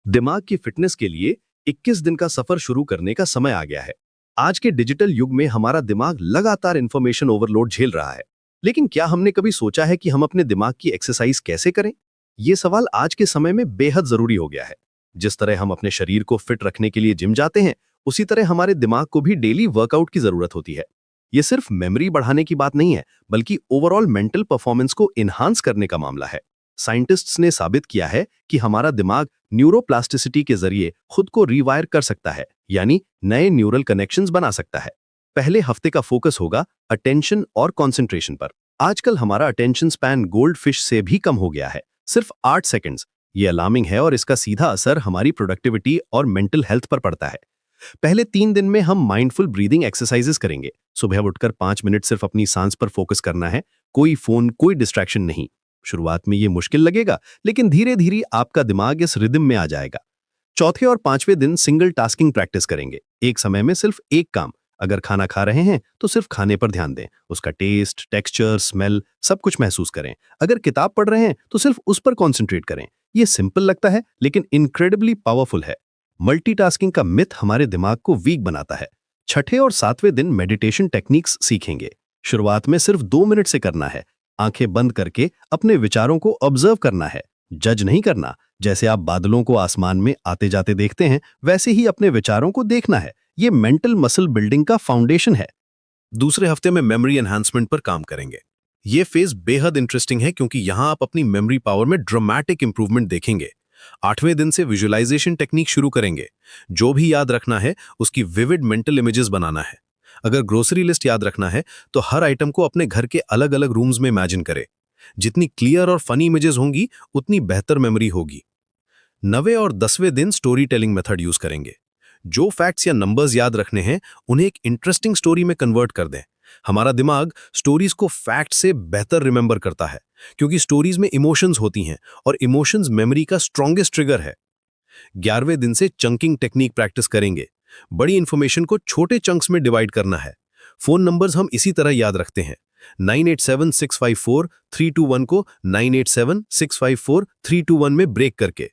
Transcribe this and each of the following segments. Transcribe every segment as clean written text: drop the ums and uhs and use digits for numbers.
दिमाग की फिटनेस के लिए 21 दिन का सफर शुरू करने का समय आ गया है। आज के डिजिटल युग में हमारा दिमाग लगातार इंफॉर्मेशन ओवरलोड झेल रहा है। लेकिन क्या हमने कभी सोचा है कि हम अपने दिमाग की एक्सरसाइज कैसे करें? ये सवाल आज के समय में बेहद जरूरी हो गया है। जिस तरह हम अपने शरीर को फिट रखने के लिए जिम जाते हैं, उसी तरह हमारे दिमाग को भी डेली वर्कआउट की जरूरत होती है। ये सिर्फ मेमोरी बढ़ाने की बात नहीं है, बल्कि ओवरऑल मेंटल परफॉर्मेंस को इन्हांस करने का मामला है। साइंटिस्ट्स ने साबित किया है कि हमारा दिमाग न्यूरोप्लास्टिसिटी के जरिए खुद को रीवायर कर सकता है, यानी नए न्यूरल कनेक्शंस बना सकता है। पहले हफ्ते का फोकस होगा अटेंशन और कंसंट्रेशन पर। आजकल हमारा अटेंशन स्पैन गोल्ड फिश से भी कम हो गया है, सिर्फ 8 सेकंड्स। ये अलार्मिंग है और इसका सीधा असर हमारी प्रोडक्टिविटी और मेंटल हेल्थ पर पड़ता है। पहले 3 दिन में हम माइंडफुल ब्रीदिंग एक्सरसाइजेस करेंगे। सुबह उठकर 5 मिनट सिर्फ अपनी सांस पर फोकस करना है, कोई फोन, कोई डिस्ट्रैक्शन नहीं। शुरुआत में ये मुश्किल लगेगा, लेकिन धीरे धीरे आपका दिमाग इस रिदम में आ जाएगा। चौथे और 5वें दिन सिंगल टास्किंग प्रैक्टिस करेंगे। एक समय में सिर्फ एक काम। अगर खाना खा रहे हैं तो सिर्फ खाने पर ध्यान दें, उसका टेस्ट, टेक्सचर, स्मेल सब कुछ महसूस करें। अगर किताब पढ़ रहे हैं तो सिर्फ उस पर कॉन्सेंट्रेट करें। ये सिंपल लगता है, लेकिन इनक्रेडिबली पावरफुल है। मल्टीटास्किंग का मिथ हमारे दिमाग को वीक बनाता है। छठे और 7वें दिन मेडिटेशन टेक्निक्स सीखेंगे। शुरुआत में सिर्फ 2 मिनट से करना है। आंखें बंद करके अपने विचारों को ऑब्जर्व करना है, जज नहीं करना। जैसे आप बादलों को आसमान में आते जाते देखते हैं, वैसे ही अपने विचारों को देखना है। ये मेंटल मसल बिल्डिंग का फाउंडेशन है। दूसरे हफ्ते में मेमोरी एनहांसमेंट पर काम करेंगे। ये फेज बेहद इंटरेस्टिंग है क्योंकि यहां आप अपनी मेमोरी पावर में ड्रामेटिक इंप्रूवमेंट देखेंगे। 8वें दिन से विजुअलाइजेशन टेक्निक शुरू करेंगे। जो भी याद रखना है उसकी विविड मेंटल इमेजेस बनाना है। अगर ग्रोसरी लिस्ट याद रखना है तो हर आइटम को अपने घर के अलग अलग रूम्स में इमेजिन करें। जितनी क्लियर और फनी इमेजेस होंगी, उतनी बेहतर मेमोरी होगी। 9वें और 10वें दिन स्टोरी टेलिंग मेथड यूज करेंगे। जो फैक्ट्स या नंबर्स याद रखने हैं, उन्हें एक इंटरेस्टिंग स्टोरी में कन्वर्ट कर दें। हमारा दिमाग स्टोरीज को फैक्ट से बेहतर रिमेंबर करता है, क्योंकि स्टोरीज में इमोशंस होती हैं और इमोशंस मेमोरी का स्ट्रॉन्गेस्ट ट्रिगर है। 11वें दिन से चंकिंग टेक्निक प्रैक्टिस करेंगे। बड़ी इंफॉर्मेशन को छोटे चंक्स में डिवाइड करना है। फोन नंबर्स हम इसी तरह याद रखते हैं। 9876543221 को 9876543221 में ब्रेक करके।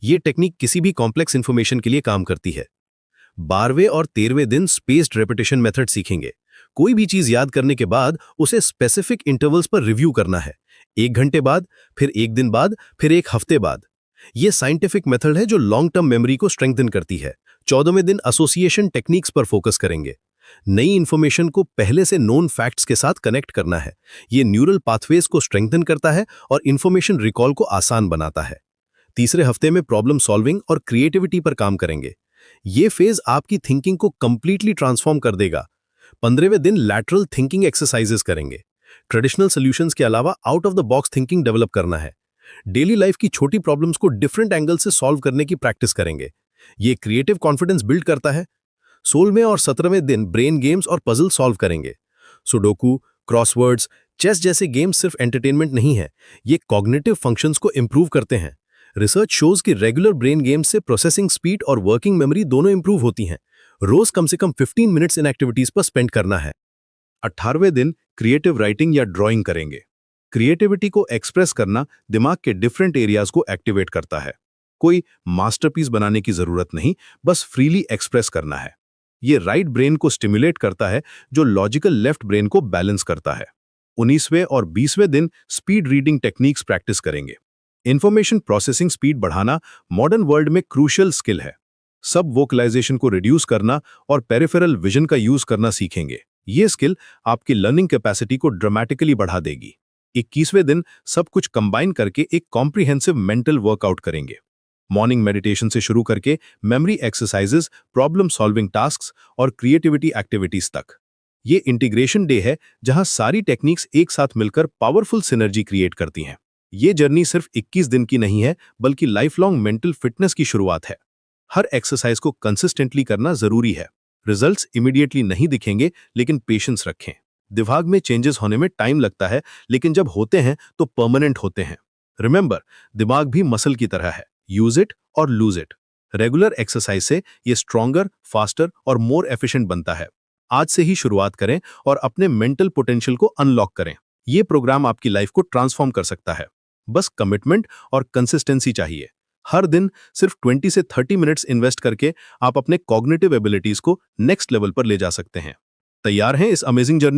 ये टेक्निक किसी भी कॉम्प्लेक्स इंफॉर्मेशन के लिए काम करती है। 12वें और 13वें दिन स्पेस्ड रेपिटेशन मेथड सीखेंगे। कोई भी चीज याद करने के बाद उसे स्पेसिफिक इंटरवल्स पर रिव्यू करना है। 1 घंटे बाद, फिर 1 दिन बाद, फिर 1 हफ्ते बाद। यह साइंटिफिक मेथड है जो लॉन्ग टर्म मेमोरी को स्ट्रेंथन करती है। 14वें दिन एसोसिएशन टेक्निक्स पर फोकस करेंगे। नई इंफॉर्मेशन को पहले से नोन फैक्ट्स के साथ कनेक्ट करना है। यह न्यूरल पाथवेज को स्ट्रेंथन करता है और इंफॉर्मेशन रिकॉल को आसान बनाता है। तीसरे हफ्ते में प्रॉब्लम सॉल्विंग और क्रिएटिविटी पर काम करेंगे। यह फेज आपकी थिंकिंग को कंप्लीटली ट्रांसफॉर्म कर देगा। 15वें दिन लैटरल थिंकिंग एक्सरसाइजेस करेंगे। ट्रेडिशनल सॉल्यूशंस के अलावा out of the box thinking develop करना है। डेली लाइफ की छोटी प्रॉब्लम्स को डिफरेंट एंगल से सॉल्व करने की प्रैक्टिस करेंगे। यह क्रिएटिव कॉन्फिडेंस बिल्ड करता है। 16वें और 17वें दिन ब्रेन गेम्स और पजल सॉल्व करेंगे। सुडोकू, क्रॉसवर्ड्स, चेस जैसे गेम्स सिर्फ एंटरटेनमेंट नहीं है, ये कॉग्निटिव फंक्शंस को इंप्रूव करते हैं। रिसर्च शोज कि रेगुलर ब्रेन गेम्स से प्रोसेसिंग स्पीड और वर्किंग मेमोरी दोनों इंप्रूव होती हैं। रोज कम से कम 15 मिनट्स इन एक्टिविटीज पर स्पेंड करना है। 18वें दिन क्रिएटिव राइटिंग या ड्राइंग करेंगे। क्रिएटिविटी को एक्सप्रेस करना दिमाग के डिफरेंट एरियाज को एक्टिवेट करता है। कोई मास्टरपीस बनाने की जरूरत नहीं, बस फ्रीली एक्सप्रेस करना है। ये राइट ब्रेन को स्टिमुलेट करता है, जो लॉजिकल लेफ्ट ब्रेन को बैलेंस करता है। 19वें और 20वें दिन स्पीड रीडिंग टेक्निक्स प्रैक्टिस करेंगे। इंफॉर्मेशन प्रोसेसिंग स्पीड बढ़ाना मॉडर्न वर्ल्ड में क्रूशियल स्किल है। सब वोकलाइजेशन को रिड्यूस करना और पेरिफेरल विजन का यूज करना सीखेंगे। ये स्किल आपकी लर्निंग कैपेसिटी को ड्रामेटिकली बढ़ा देगी। 21वें दिन सब कुछ कंबाइन करके एक कॉम्प्रिहेंसिव मेंटल वर्कआउट करेंगे। मॉर्निंग मेडिटेशन से शुरू करके memory exercises, problem solving tasks और क्रिएटिविटी एक्टिविटीज तक। ये इंटीग्रेशन डे है जहां सारी टेक्निक्स एक साथ मिलकर पावरफुल सिनर्जी क्रिएट करती हैं। ये जर्नी सिर्फ 21 दिन की नहीं है, बल्कि लाइफ लॉन्ग मेंटल फिटनेस की शुरुआत है। हर एक्सरसाइज को कंसिस्टेंटली करना जरूरी है। रिजल्ट्स इमीडिएटली नहीं दिखेंगे, लेकिन पेशेंस रखें। दिमाग में चेंजेस होने में टाइम लगता है, लेकिन जब होते हैं तो परमानेंट होते हैं। रिमेंबर, दिमाग भी मसल की तरह है। यूज इट और लूज इट। रेगुलर एक्सरसाइज से ये स्ट्रॉन्गर, फास्टर और मोर एफिशिएंट बनता है। आज से ही शुरुआत करें और अपने मेंटल पोटेंशियल को अनलॉक करें। ये प्रोग्राम आपकी लाइफ को ट्रांसफॉर्म कर सकता है। बस कमिटमेंट और कंसिस्टेंसी चाहिए। हर दिन सिर्फ 20 से 30 मिनट्स इन्वेस्ट करके आप अपने कॉग्निटिव एबिलिटीज को नेक्स्ट लेवल पर ले जा सकते हैं। तैयार हैं इस अमेजिंग जर्नी